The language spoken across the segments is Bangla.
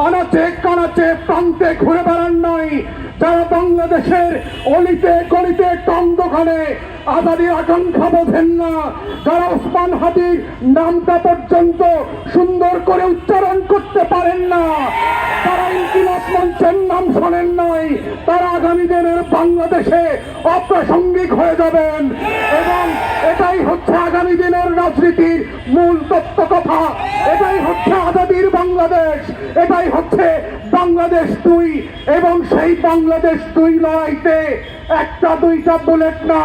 আনাচে কানাচে প্রান্তে ঘুরে বেড়ান নাই, যারা বাংলাদেশের অলিতে গলিতে টন্দখানে আজাদির আকাঙ্ক্ষা বোঝেন না, যারা ওসমান হাদির নামটা পর্যন্ত সুন্দর করে উচ্চারণ করতে পারেন না, তারা ইনকিলাব মঞ্চের নাম শোনেন নাই, তারা আগামী দিনের বাংলাদেশে অপ্রাসঙ্গিক হয়ে যাবেন। এবং এটাই হচ্ছে আগামী দিনের রাজনীতির মূল তত্ত্ব কথা, এটাই হচ্ছে আজাদির বাংলাদেশ, এটাই হচ্ছে বাংলাদেশ 2। এবং সেই বাংলাদেশ 2 লড়াইতে একটা দুইটা বুলেট না,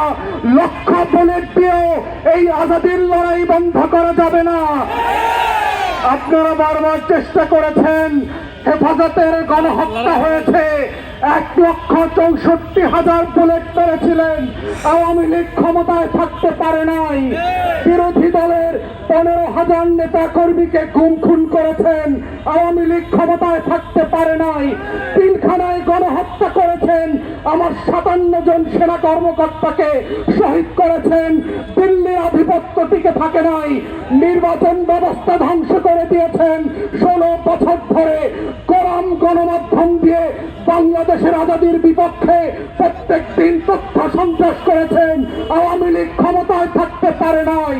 লক্ষ বুলেট দিয়েও এই আজাদির লড়াই বন্ধ করা যাবে না। আপনারা বারবার চেষ্টা করেছেন, হেফাজতের গণহত্যা হয়েছে, 1,64,000 বুলেট মেরেছিলেন, আওয়ামী লীগ ক্ষমতায় থাকতে পারে নাই। বিরোধী দলের 15,000 নেতা কর্মীকে গুম খুন করেছেন, আওয়ামী লীগ ক্ষমতায় থাকতে পারে নাই। পিলখানায় গণহত্যা করেছেন, আমার 57 জন সেনা কর্মকর্তাকে শহীদ করেছেন, দিল্লির আধিপত্য টিকে থাকে নাই, নির্বাচন ব্যবস্থা ধ্বংস করে দিয়েছেন। 16 বছর ধরে কোরআন গণমাধ্যম দিয়ে বাংলাদেশের আজাদির বিপক্ষে প্রত্যেক দিন তথ্য সন্ত্রাস করেছেন, আওয়ামী লীগ ক্ষমতায় থাকতে পারে নাই।